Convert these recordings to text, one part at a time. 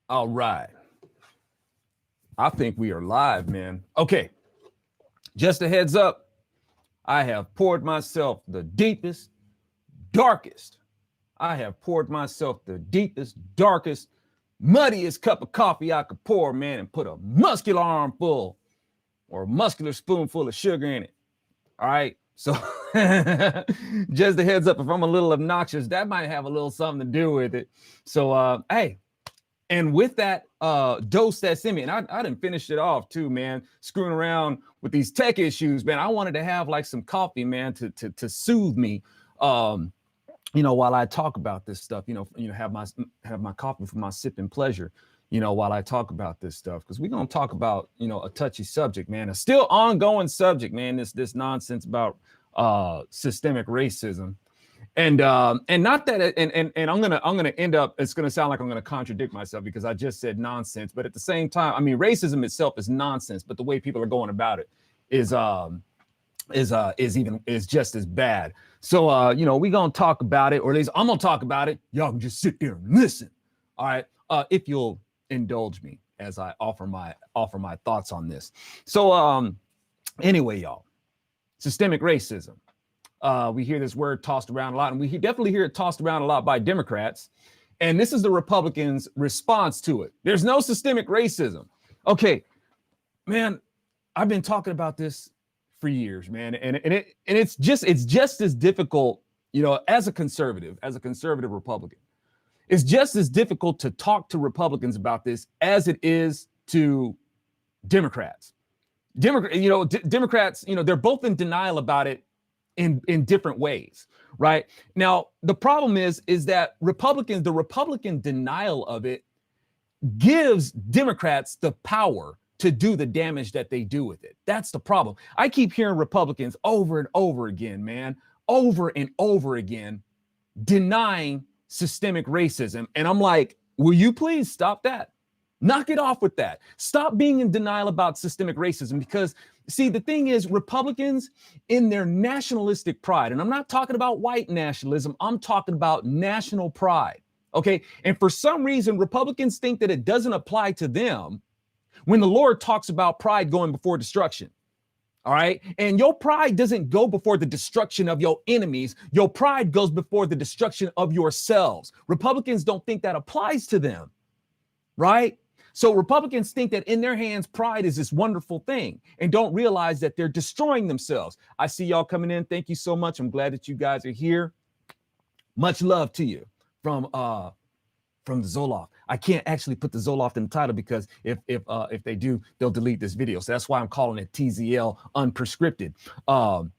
All right. I think we are live, man. Okay. Just a heads up. I have poured myself the deepest, darkest. I have poured myself the deepest, darkest, muddiest cup of coffee I could pour, man, and put a muscular armful or a muscular spoonful of sugar in it. All right. So just a heads up, if I'm a little obnoxious, that might have a little something to do with it. So hey, and with that dose that's in me, and I didn't finish it off too, man, screwing around with these tech issues, man. I wanted to have like some coffee, man, to soothe me, while I talk about this stuff, have my coffee for my sipping pleasure, while I talk about this stuff, because we're gonna talk about, a touchy subject, man, a still ongoing subject, man. This nonsense about systemic racism. And not that and I'm gonna end up, it's gonna sound like I'm gonna contradict myself because I just said nonsense, but at the same time, I mean, racism itself is nonsense, but the way people are going about it is just as bad. So we're gonna talk about it, or at least I'm gonna talk about it. Y'all can just sit there and listen. All right. If you'll indulge me as I offer my thoughts on this. So anyway, y'all, systemic racism. We hear this word tossed around a lot, and we definitely hear it tossed around a lot by Democrats. And this is the Republicans' response to it. There's no systemic racism. Okay, man, I've been talking about this for years, man, and it's just as difficult, as a conservative Republican. It's just as difficult to talk to Republicans about this as it is to Democrats. Democrats, they're both in denial about it in different ways, right? Now, the problem is that the Republican denial of it gives Democrats the power to do the damage that they do with it. That's the problem. I keep hearing Republicans over and over again, man, over and over again, denying systemic racism. And I'm like, will you please stop that? Knock it off with that. Stop being in denial about systemic racism, because see, the thing is, Republicans in their nationalistic pride, and I'm not talking about white nationalism, I'm talking about national pride. Okay. And for some reason, Republicans think that it doesn't apply to them when the Lord talks about pride going before destruction. All right. And your pride doesn't go before the destruction of your enemies. Your pride goes before the destruction of yourselves. Republicans don't think that applies to them. Right. So Republicans think that in their hands, pride is this wonderful thing and don't realize that they're destroying themselves. I see y'all coming in. Thank you so much. I'm glad that you guys are here. Much love to you from the Zoloft. I can't actually put the Zoloft in the title because if they do, they'll delete this video. So that's why I'm calling it TZL Un-Prescripted. And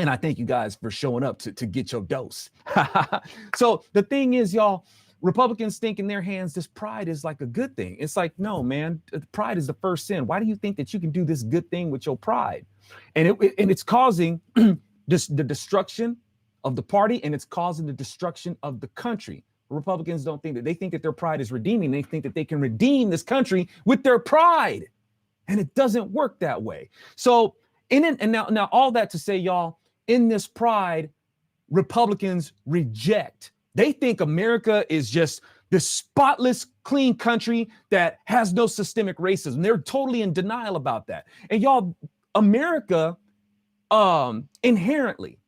I thank you guys for showing up to get your dose. So the thing is, y'all, Republicans think in their hands this pride is like a good thing. It's like, no, man, pride is the first sin. Why do you think that you can do this good thing with your pride? And it's causing the destruction of the party, and it's causing the destruction of the country. Republicans don't think that. They think that their pride is redeeming. They think that they can redeem this country with their pride, and it doesn't work that way. So now all that to say, y'all, in this pride, Republicans reject. They think America is just this spotless, clean country that has no systemic racism. They're totally in denial about that. And y'all, America, inherently,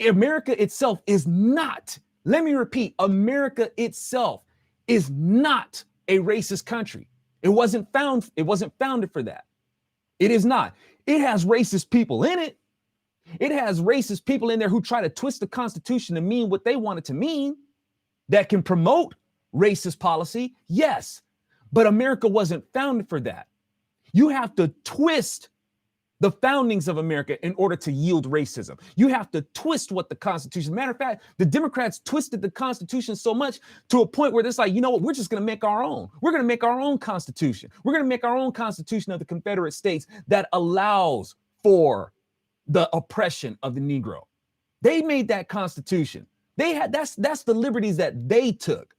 America itself is not, let me repeat, America itself is not a racist country. It wasn't founded for that. It is not. It has racist people in it. It has racist people in there who try to twist the Constitution to mean what they want it to mean, that can promote racist policy. Yes, but America wasn't founded for that. You have to twist the foundings of America in order to yield racism. You have to twist what the Constitution. Matter of fact, the Democrats twisted the Constitution so much to a point where it's like, you know what, we're just going to make our own. We're going to make our own Constitution. We're going to make our own Constitution of the Confederate States that allows for the oppression of the Negro. They made that Constitution. That's the liberties that they took.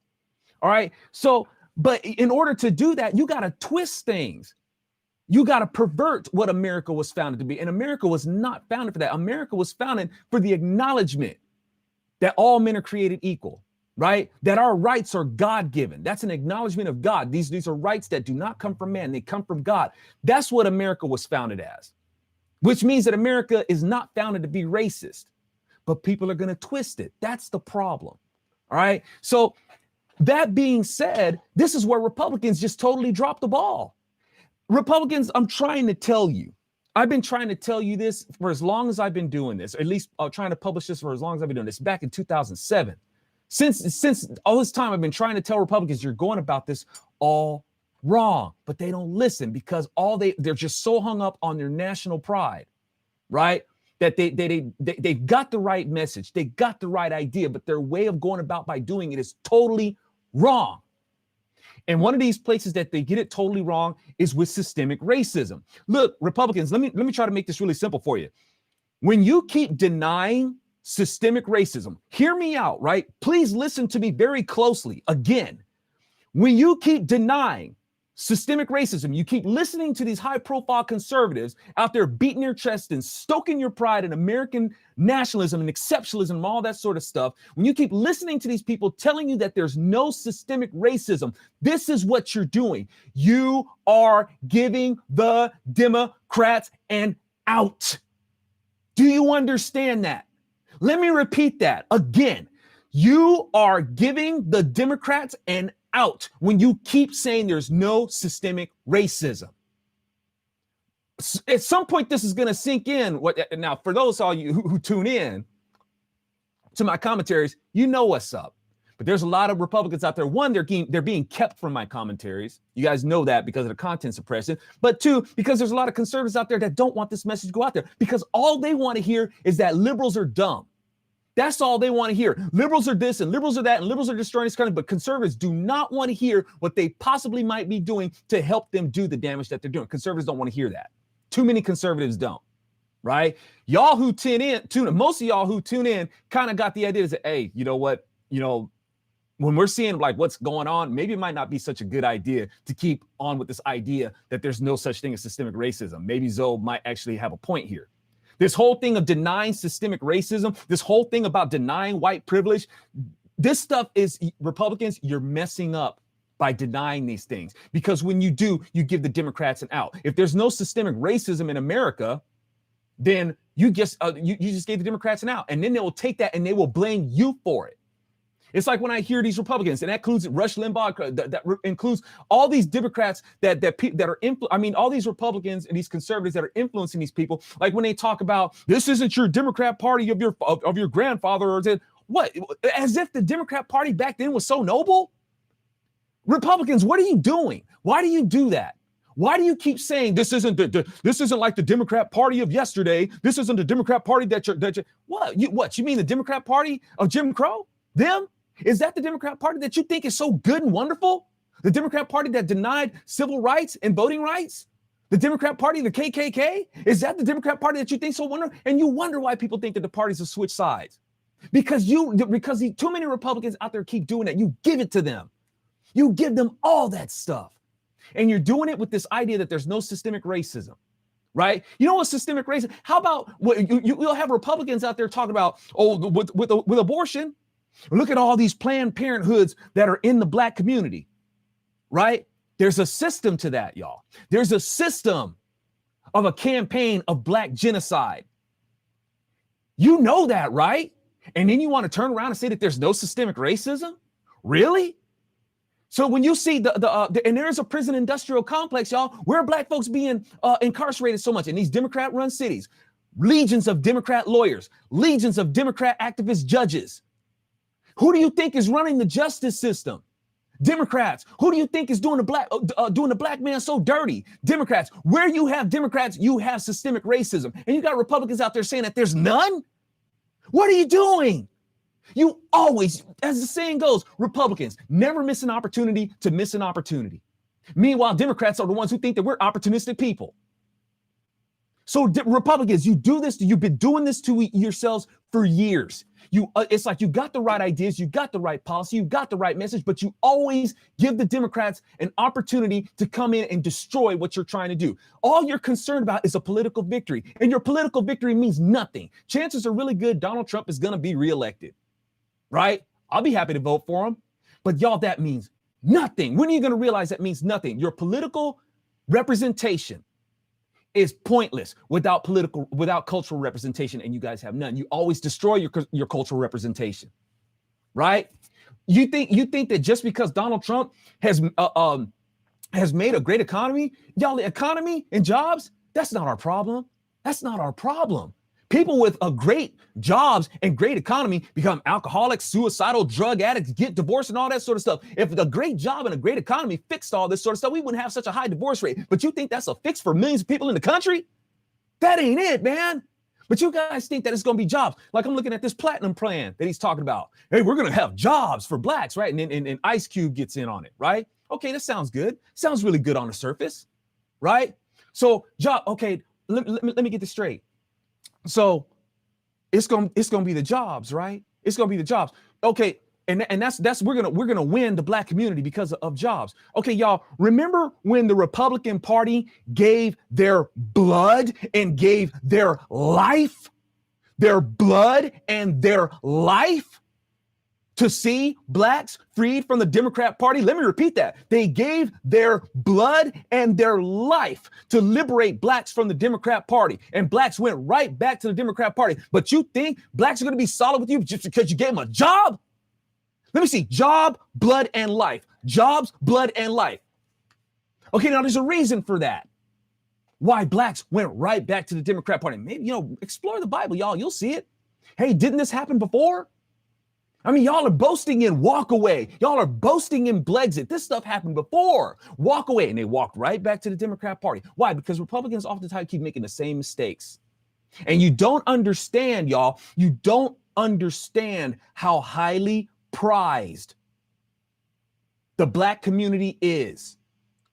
All right. So, but in order to do that, you got to twist things. You got to pervert what America was founded to be. And America was not founded for that. America was founded for the acknowledgement that all men are created equal. right? That our rights are God-given. That's an acknowledgement of God. These are rights that do not come from man. They come from God. That's what America was founded as, which means that America is not founded to be racist, but people are going to twist it. That's the problem. All right. So that being said, this is where Republicans just totally dropped the ball. Republicans, I'm trying to tell you, I've been trying to tell you this for as long as I've been doing this, or at least trying to publish this for as long as I've been doing this, back in 2007. Since all this time, I've been trying to tell Republicans, you're going about this all wrong, but they don't listen because they're just so hung up on their national pride, right? That they've got the right message, they got the right idea, but their way of going about by doing it is totally wrong. And one of these places that they get it totally wrong is with systemic racism. Look, Republicans, let me try to make this really simple for you. When you keep denying systemic racism, hear me out, right? Please listen to me very closely. Again, when you keep denying systemic racism, you keep listening to these high-profile conservatives out there beating their chest and stoking your pride in American nationalism and exceptionalism and all that sort of stuff. When you keep listening to these people telling you that there's no systemic racism, this is what you're doing. You are giving the Democrats an out. Do you understand that? Let me repeat that again. You are giving the Democrats an out when you keep saying there's no systemic racism. At some point, this is going to sink in. Now, for those of you who tune in to my commentaries, you know what's up. But there's a lot of Republicans out there. One, they're being kept from my commentaries. You guys know that because of the content suppression. But two, because there's a lot of conservatives out there that don't want this message to go out there because all they want to hear is that liberals are dumb. That's all they want to hear. Liberals are this and liberals are that and liberals are destroying this country, but conservatives do not want to hear what they possibly might be doing to help them do the damage that they're doing. Conservatives don't want to hear that. Too many conservatives don't, right? Y'all who most of y'all who tune in kind of got the idea that, hey, you know what? When we're seeing like what's going on, maybe it might not be such a good idea to keep on with this idea that there's no such thing as systemic racism. Maybe Zoe might actually have a point here. This whole thing of denying systemic racism, this whole thing about denying white privilege, this stuff is, Republicans, you're messing up by denying these things. Because when you do, you give the Democrats an out. If there's no systemic racism in America, then you just gave the Democrats an out. And then they will take that and they will blame you for it. It's like when I hear these Republicans, and that includes Rush Limbaugh, that includes all these Democrats that are all these Republicans and these conservatives that are influencing these people. Like when they talk about this isn't your Democrat party of your grandfather, or what? As if the Democrat Party back then was so noble. Republicans, what are you doing? Why do you do that? Why do you keep saying this isn't like the Democrat Party of yesterday? This isn't the Democrat Party what you mean the Democrat Party of Jim Crow? Them? Is that the Democrat Party that you think is so good and wonderful? The Democrat Party that denied civil rights and voting rights? The Democrat Party, the KKK? Is that the Democrat Party that you think so wonderful? And you wonder why people think that the parties have switched sides. Because too many Republicans out there keep doing that. You give it to them. You give them all that stuff. And you're doing it with this idea that there's no systemic racism. Right? You know what systemic racism? How about you'll have Republicans out there talking about, with abortion? Look at all these Planned Parenthoods that are in the Black community, right? There's a system to that, y'all. There's a system of a campaign of Black genocide. You know that, right? And then you want to turn around and say that there's no systemic racism? Really? So when you see and there's a prison industrial complex, y'all, where are Black folks being incarcerated so much in these Democrat-run cities? Legions of Democrat lawyers, legions of Democrat activist judges. Who do you think is running the justice system? Democrats. Who do you think is doing the black man so dirty? Democrats. Where you have Democrats, you have systemic racism. And you got Republicans out there saying that there's none? What are you doing? You always, as the saying goes, Republicans never miss an opportunity to miss an opportunity. Meanwhile, Democrats are the ones who think that we're opportunistic people. So Republicans, you've been doing this to yourselves for years. It's like you got the right ideas, you got the right policy, you got the right message, but you always give the Democrats an opportunity to come in and destroy what you're trying to do. All you're concerned about is a political victory, and your political victory means nothing. Chances are really good Donald Trump is going to be reelected, right? I'll be happy to vote for them. But y'all, that means nothing. When are you going to realize that means nothing? Your political representation is pointless without cultural representation, and you guys have none. You always destroy your cultural representation, right? You think that just because Donald Trump has made a great economy, y'all, the economy and jobs, that's not our problem. That's not our problem. People with a great jobs and great economy become alcoholics, suicidal, drug addicts, get divorced, and all that sort of stuff. If a great job and a great economy fixed all this sort of stuff, we wouldn't have such a high divorce rate. But you think that's a fix for millions of people in the country? That ain't it, man. But you guys think that it's going to be jobs. Like, I'm looking at this platinum plan that he's talking about. Hey, we're going to have jobs for blacks, right? And Ice Cube gets in on it, right? Okay, that sounds good. Sounds really good on the surface, right? So okay, let me get this straight. So it's gonna be the jobs, right? It's gonna be the jobs. Okay, and that's we're gonna win the black community because of jobs. Okay, y'all, remember when the Republican Party gave their blood and gave their life, to see blacks freed from the Democrat Party? Let me repeat that. They gave their blood and their life to liberate blacks from the Democrat Party, and blacks went right back to the Democrat Party. But you think blacks are going to be solid with you just because you gave them a job? Let me see. Job, blood, and life. Jobs, blood, and life. Okay, now there's a reason for that. Why blacks went right back to the Democrat Party. Maybe, explore the Bible, y'all. You'll see it. Hey, didn't this happen before? I mean, y'all are boasting in walk away. Y'all are boasting in Brexit. This stuff happened before. Walk away. And they walked right back to the Democrat Party. Why? Because Republicans oftentimes keep making the same mistakes. And you don't understand, y'all. You don't understand how highly prized the black community is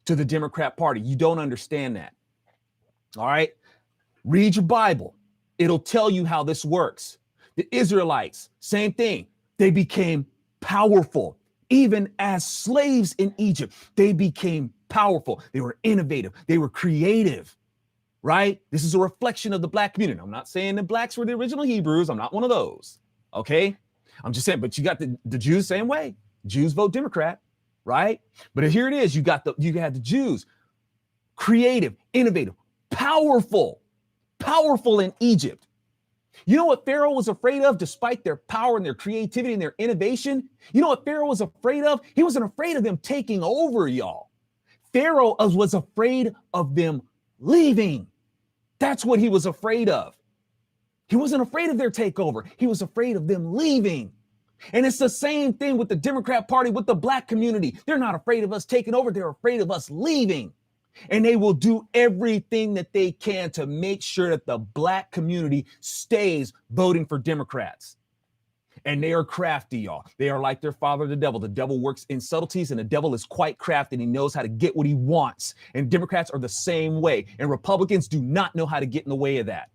to the Democrat Party. You don't understand that. All right? Read your Bible. It'll tell you how this works. The Israelites, same thing. They became powerful. Even as slaves in Egypt, they became powerful. They were innovative. They were creative, right? This is a reflection of the black community. I'm not saying the blacks were the original Hebrews. I'm not one of those, okay? I'm just saying, but you got the Jews same way. Jews vote Democrat, right? But here it is. You had the Jews, creative, innovative, powerful in Egypt. You know what Pharaoh was afraid of, despite their power and their creativity and their innovation? You know what Pharaoh was afraid of? He wasn't afraid of them taking over, y'all. Pharaoh was afraid of them leaving. That's what he was afraid of. He wasn't afraid of their takeover. He was afraid of them leaving. And it's the same thing with the Democrat Party, with the black community. They're not afraid of us taking over. They're afraid of us leaving. And they will do everything that they can to make sure that the black community stays voting for Democrats. And they are crafty, y'all. They are like their father, the devil. The devil works in subtleties, and the devil is quite crafty, and he knows how to get what he wants. And Democrats are the same way. And Republicans do not know how to get in the way of that.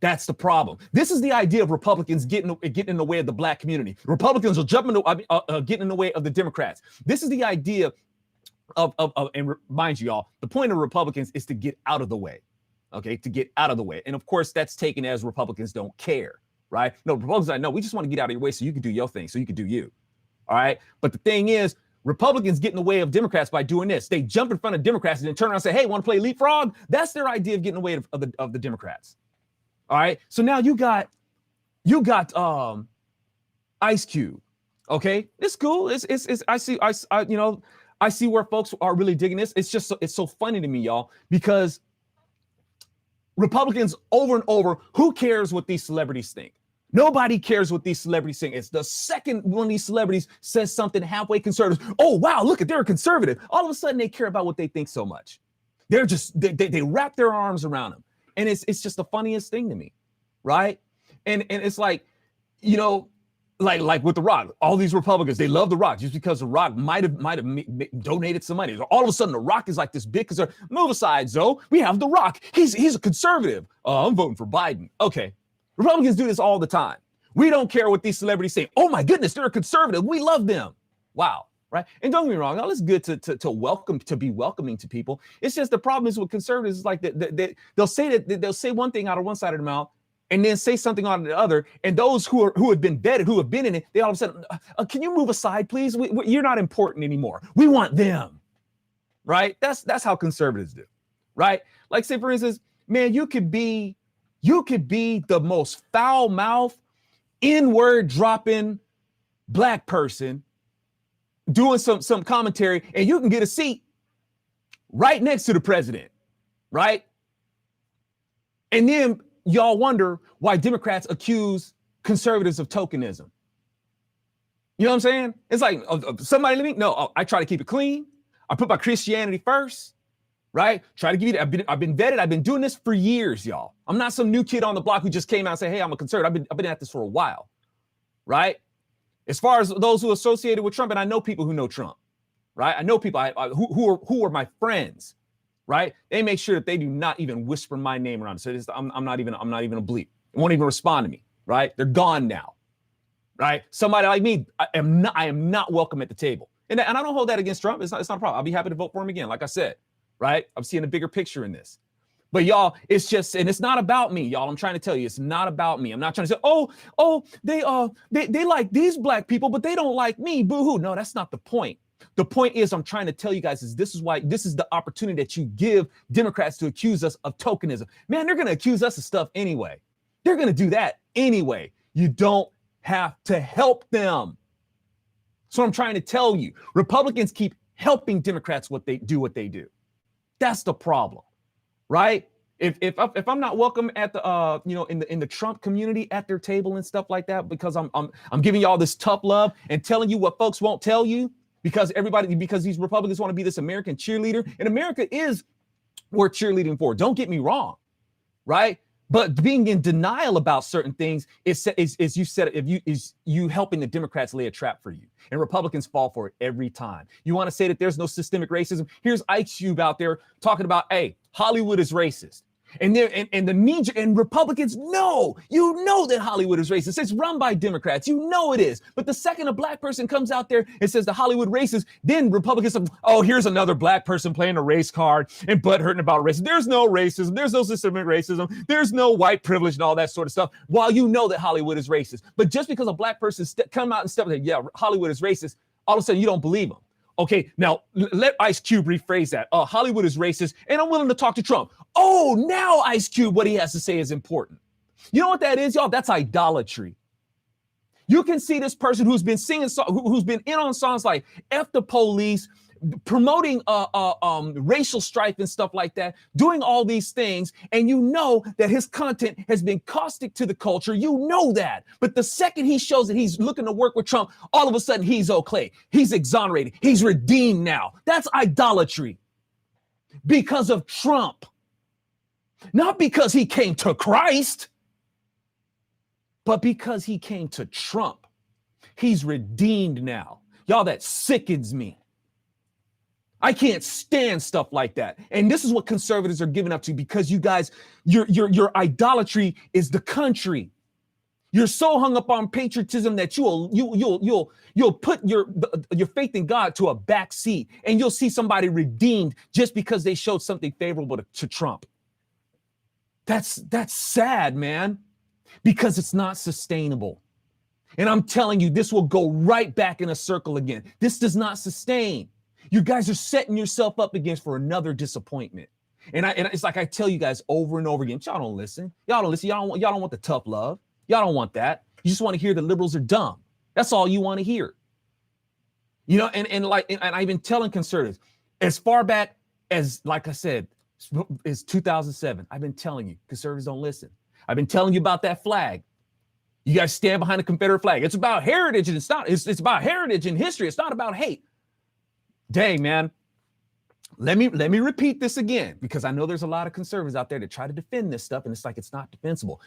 That's the problem. This is the idea of Republicans getting in the way of the black community. Republicans will getting in the way of the Democrats. This is the idea and mind you, y'all, the point of Republicans is to get out of the way, okay? To get out of the way. And of course, that's taken as Republicans don't care, right? No, Republicans are like, no, we just want to get out of your way so you can do your thing, so you can do you, all right? But the thing is, Republicans get in the way of Democrats by doing this. They jump in front of Democrats and then turn around and say, hey, want to play leapfrog? That's their idea of getting in the way of the Democrats, all right? So now you got Ice Cube, okay? It's cool. I see where folks are really digging this. It's so funny to me, y'all, because Republicans over and over, who cares what these celebrities think? Nobody cares what these celebrities think. It's the second one of these celebrities says something halfway conservative. Oh, wow, look, they're a conservative. All of a sudden they care about what they think so much. They wrap their arms around them. And it's just the funniest thing to me, right? And it's like, like with The Rock, all these Republicans, they love The Rock just because The Rock might have donated some money. All of a sudden, The Rock is like this big concern. Move aside, Zoe. We have The Rock. He's a conservative. I'm voting for Biden. Okay. Republicans do this all the time. We don't care what these celebrities say. Oh my goodness, they're a conservative. We love them. Wow. Right. And don't get me wrong. All it's good to be welcoming to people. It's just the problem is with conservatives is like they'll say one thing out of one side of the mouth, and then say something on the other, and those who have been vetted, who have been in it, they all of a sudden, can you move aside, please? You're not important anymore. We want them, right? That's how conservatives do, right? Like, say for instance, man, you could be the most foul-mouthed, N-word dropping black person doing some commentary, and you can get a seat right next to the president, right? And then y'all wonder why Democrats accuse conservatives of tokenism. You know what I'm saying? It's like, somebody let me, no, I try to keep it clean. I put my Christianity first, right? Try to give you, I've been vetted. I've been doing this for years, y'all. I'm not some new kid on the block who just came out and said, hey, I'm a conservative. I've been at this for a while, right? As far as those who are associated with Trump, and I know people who know Trump, right? I know people who are my friends, right? They make sure that they do not even whisper my name around. So I'm not even a bleep. It won't even respond to me, right? They're gone now, right? Somebody like me, I am not welcome at the table. And I don't hold that against Trump. It's not a problem. I'll be happy to vote for him again, like I said, right? I'm seeing a bigger picture in this. But y'all, it's just, and it's not about me, y'all. I'm trying to tell you, it's not about me. I'm not trying to say, they like these black people, but they don't like me. Boo-hoo. No, that's not the point. The point is, I'm trying to tell you guys, this is the opportunity that you give Democrats to accuse us of tokenism. Man, they're going to accuse us of stuff anyway. They're going to do that anyway. You don't have to help them. So I'm trying to tell you, Republicans keep helping Democrats what they do. That's the problem. Right? If I'm not welcome at the in the Trump community at their table and stuff like that, because I'm giving y'all this tough love and telling you what folks won't tell you, because these Republicans want to be this American cheerleader, and America is worth cheerleading for. Don't get me wrong, right? But being in denial about certain things is you said, you helping the Democrats lay a trap for you, and Republicans fall for it every time. You want to say that there's no systemic racism? Here's Ice Cube out there talking about, hey, Hollywood is racist. And the knee, and Republicans know, that Hollywood is racist. It's run by Democrats. You know it is. But the second a black person comes out there and says the Hollywood racist, then Republicans say, oh, here's another black person playing a race card and butthurting about racism. There's no racism. There's no systemic racism. There's no white privilege and all that sort of stuff, while you know that Hollywood is racist. But just because a black person come out and step like, yeah, Hollywood is racist, all of a sudden you don't believe them. Okay, now let Ice Cube rephrase that. Hollywood is racist, and I'm willing to talk to Trump. Oh, now Ice Cube, what he has to say is important. You know what that is, y'all? That's idolatry. You can see this person who's been singing, who's been in on songs like F the Police, promoting racial strife and stuff like that, doing all these things, and you know that his content has been caustic to the culture. You know that. But the second he shows that he's looking to work with Trump, all of a sudden he's okay. He's exonerated. He's redeemed now. That's idolatry. Because of Trump. Not because he came to Christ, but because he came to Trump. He's redeemed now. Y'all, that sickens me. I can't stand stuff like that. And this is what conservatives are giving up to, because you guys, your idolatry is the country. You're so hung up on patriotism that you'll put your faith in God to a back seat, and you'll see somebody redeemed just because they showed something favorable to Trump. That's sad, man, because it's not sustainable. And I'm telling you, this will go right back in a circle again. This does not sustain. You guys are setting yourself up against for another disappointment. And it's like I tell you guys over and over again, y'all don't listen. Y'all don't want the tough love. Y'all don't want that. You just want to hear the liberals are dumb. That's all you want to hear. You know, and I've been telling conservatives as far back as, like I said, is 2007. I've been telling you, conservatives don't listen. I've been telling you about that flag. You guys stand behind the Confederate flag. It's about heritage, and it's about heritage and history. It's not about hate. Dang, man. Let me repeat this again, because I know there's a lot of conservatives out there that try to defend this stuff, and it's like it's not defensible.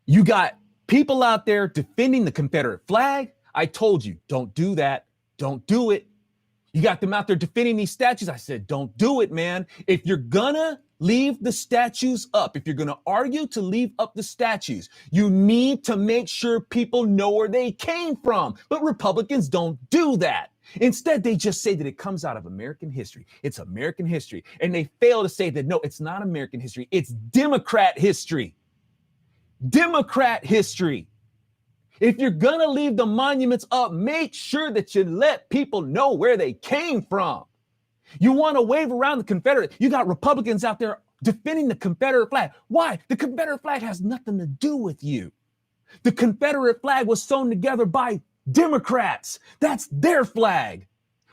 You got people out there defending the Confederate flag. I told you, don't do that. Don't do it. You got them out there defending these statues. I said, don't do it, man. If you're gonna leave the statues up, if you're gonna argue to leave up the statues, you need to make sure people know where they came from. But Republicans don't do that. Instead, they just say that it comes out of American history. It's American history. And they fail to say that, no, it's not American history. It's Democrat history. Democrat history. If you're going to leave the monuments up, make sure that you let people know where they came from. You want to wave around the Confederate. You got Republicans out there defending the Confederate flag. Why? The Confederate flag has nothing to do with you. The Confederate flag was sewn together by Democrats. That's their flag.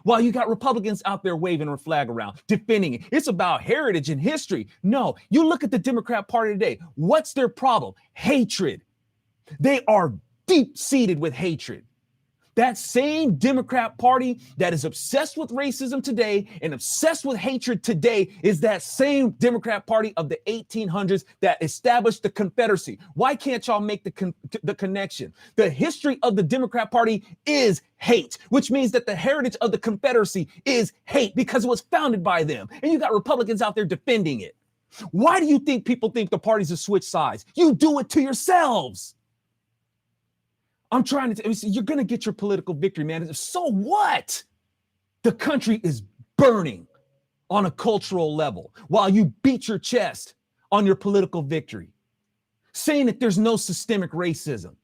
While you got Republicans out there waving a flag around, defending it. It's about heritage and history. No, you look at the Democrat Party today. What's their problem? Hatred. They are deep-seated with hatred. That same Democrat Party that is obsessed with racism today and obsessed with hatred today is that same Democrat Party of the 1800s that established the Confederacy. Why can't y'all make the connection? The history of the Democrat Party is hate, which means that the heritage of the Confederacy is hate because it was founded by them. And you got Republicans out there defending it. Why do you think people think the parties have switched sides? You do it to yourselves. I'm trying to, you're going to get your political victory, man. So what? The country is burning on a cultural level while you beat your chest on your political victory, saying that there's no systemic racism.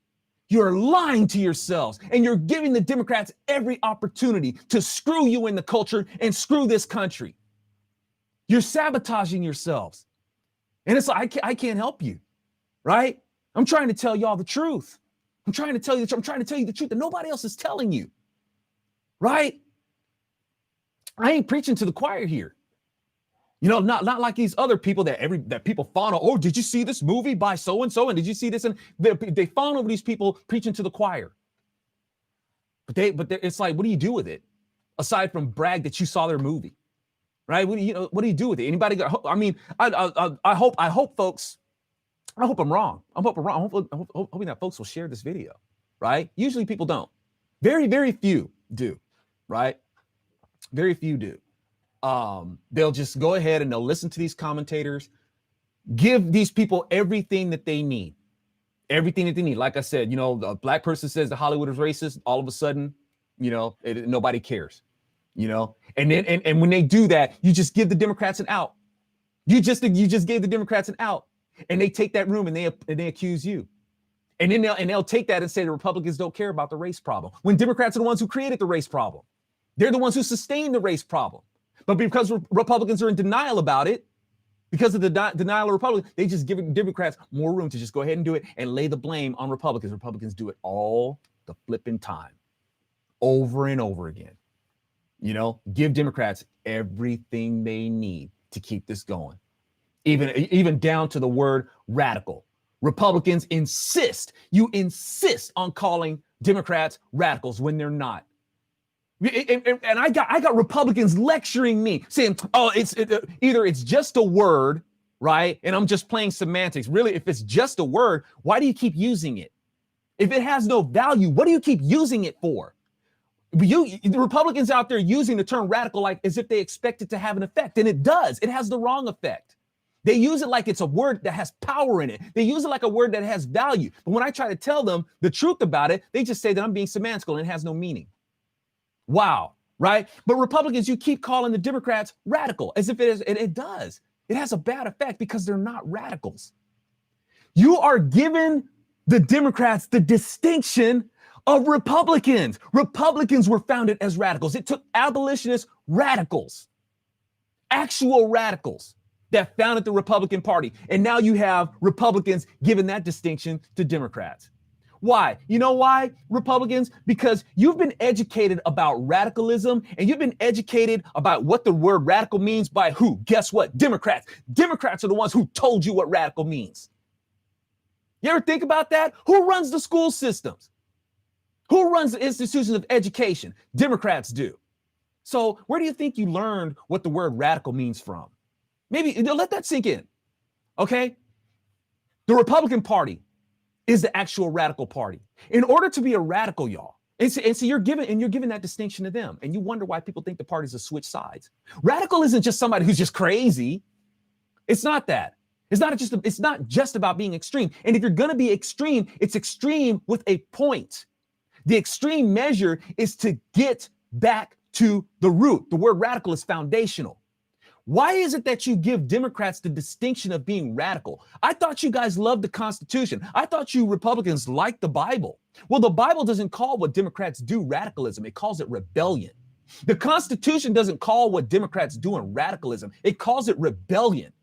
You're lying to yourselves and you're giving the Democrats every opportunity to screw you in the culture and screw this country. You're sabotaging yourselves. And it's like, I can't help you, right? I'm trying to tell y'all the truth. I'm trying to tell you the truth that nobody else is telling you, right? I ain't preaching to the choir here. You know, not like these other people that people fawn over. Oh, did you see this movie by so-and-so? And did you see this? And they fawn over these people preaching to the choir. But it's like, what do you do with it? Aside from brag that you saw their movie, right? What do you do with it? Anybody got, I mean, I hope folks, I hope I'm wrong. I'm hoping that folks will share this video, right? Usually people don't. Very, very few do, right? Very few do. They'll just go ahead and they'll listen to these commentators, give these people everything that they need. Everything that they need. Like I said, you know, a black person says that Hollywood is racist. All of a sudden, you know, nobody cares, you know? And then, and when they do that, you just give the Democrats an out. You just gave the Democrats an out. And they take that room and they accuse you. And then they'll take that and say the Republicans don't care about the race problem. When Democrats are the ones who created the race problem. They're the ones who sustained the race problem. But because Republicans are in denial about it, because of the denial of Republicans, they just give Democrats more room to just go ahead and do it and lay the blame on Republicans. Republicans do it all the flipping time, over and over again. You know, give Democrats everything they need to keep this going. Even down to the word radical. Republicans insist on calling Democrats radicals when they're not. And I got Republicans lecturing me saying, oh, either it's just a word, right? And I'm just playing semantics. Really, if it's just a word, why do you keep using it? If it has no value, what do you keep using it for? The Republicans out there using the term radical like as if they expect it to have an effect, and it does. It has the wrong effect. They use it like it's a word that has power in it. They use it like a word that has value. But when I try to tell them the truth about it, they just say that I'm being semantical and it has no meaning. Wow, right? But Republicans, you keep calling the Democrats radical as if it is, and it does. It has a bad effect because they're not radicals. You are giving the Democrats the distinction of Republicans. Republicans were founded as radicals. It took abolitionist radicals, actual radicals, that founded the Republican Party. And now you have Republicans giving that distinction to Democrats. Why? You know why, Republicans? Because you've been educated about radicalism and you've been educated about what the word radical means by who? Guess what? Democrats. Democrats are the ones who told you what radical means. You ever think about that? Who runs the school systems? Who runs the institutions of education? Democrats do. So where do you think you learned what the word radical means from? Maybe let that sink in, okay? The Republican Party is the actual radical party. In order to be a radical, y'all, and so you're giving that distinction to them, and you wonder why people think the parties have switched sides. Radical isn't just somebody who's just crazy. It's not that. It's not just about being extreme. And if you're going to be extreme, it's extreme with a point. The extreme measure is to get back to the root. The word radical is foundational. Why is it that you give Democrats the distinction of being radical? I thought you guys loved the Constitution. I thought you Republicans liked the Bible. Well, the Bible doesn't call what Democrats do radicalism. It calls it rebellion. The Constitution doesn't call what Democrats do radicalism. It calls it rebellion.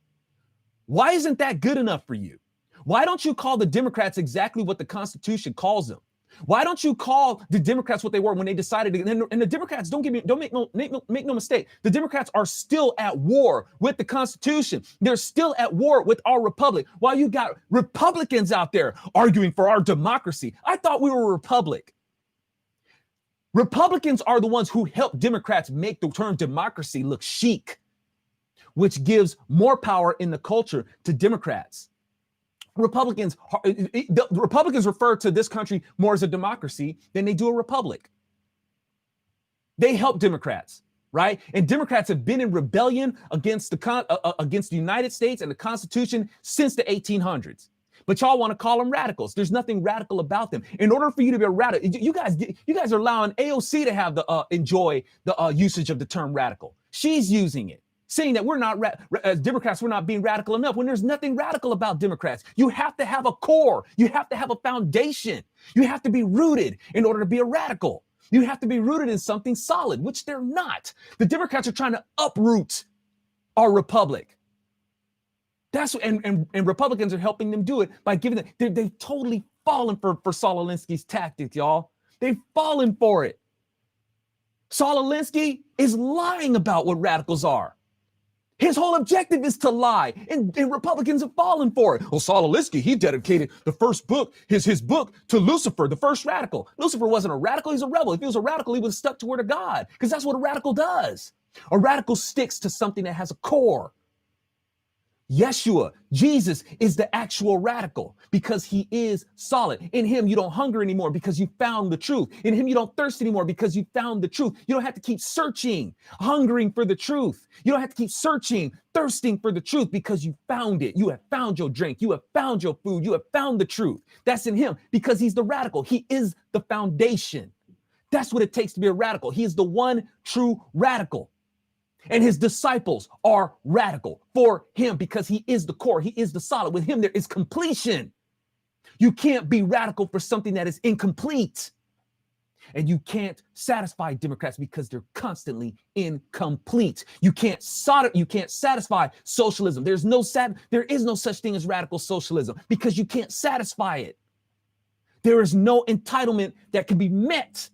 Why isn't that good enough for you? Why don't you call the Democrats exactly what the Constitution calls them? Why don't you call the Democrats what they were when they decided to, and the Democrats, don't make no mistake. The Democrats are still at war with the Constitution. They're still at war with our republic. While you got Republicans out there arguing for our democracy. I thought we were a republic. Republicans are the ones who help Democrats make the term democracy look chic, which gives more power in the culture to Democrats. Republicans refer to this country more as a democracy than they do a republic. They help Democrats, right? And Democrats have been in rebellion against the United States and the Constitution since the 1800s. But y'all want to call them radicals. There's nothing radical about them. In order for you to be a radical, you guys are allowing AOC to have enjoy the usage of the term radical. She's using it, saying that we're not as Democrats, we're not being radical enough, when there's nothing radical about Democrats. You have to have a core. You have to have a foundation. You have to be rooted in order to be a radical. You have to be rooted in something solid, which they're not. The Democrats are trying to uproot our republic. And Republicans are helping them do it by giving them, they've totally fallen for Saul Alinsky's tactics, y'all. They've fallen for it. Saul Alinsky is lying about what radicals are. His whole objective is to lie, and Republicans have fallen for it. Well, Saul Alinsky, he dedicated the first book, his book, to Lucifer, the first radical. Lucifer wasn't a radical, he's a rebel. If he was a radical, he would have stuck to the word of God, because that's what a radical does. A radical sticks to something that has a core. Yeshua, Jesus, is the actual radical because he is solid. In him, you don't hunger anymore because you found the truth. In him, you don't thirst anymore because you found the truth. You don't have to keep searching, hungering for the truth. You don't have to keep searching, thirsting for the truth because you found it. You have found your drink. You have found your food. You have found the truth. That's in him because he's the radical. He is the foundation. That's what it takes to be a radical. He is the one true radical. And his disciples are radical for him because he is the core. He is the solid. With him, there is completion. You can't be radical for something that is incomplete. And you can't satisfy Democrats because they're constantly incomplete. You can't satisfy socialism. There is no such thing as radical socialism because you can't satisfy it. There is no entitlement that can be met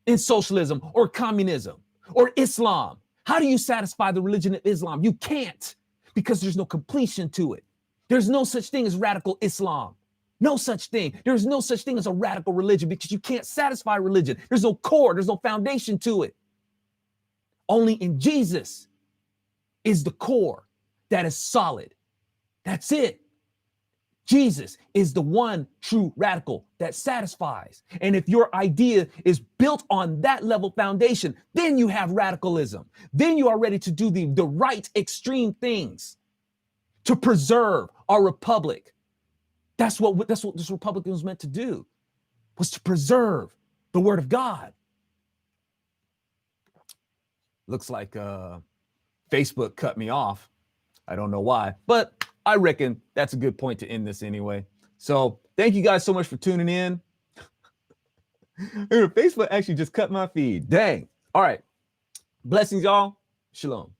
in socialism or communism or Islam. How do you satisfy the religion of Islam? You can't, because there's no completion to it. There's no such thing as radical Islam. No such thing. There's no such thing as a radical religion because you can't satisfy religion. There's no core. There's no foundation to it. Only in Jesus is the core that is solid. That's it. Jesus is the one true radical that satisfies. And if your idea is built on that level foundation, then you have radicalism. Then you are ready to do the right extreme things to preserve our republic. That's what this Republican was meant to do, was to preserve the word of God. Looks like Facebook cut me off. I don't know why, but I reckon that's a good point to end this anyway. So thank you guys so much for tuning in. Facebook actually just cut my feed. Dang. All right. Blessings, y'all. Shalom.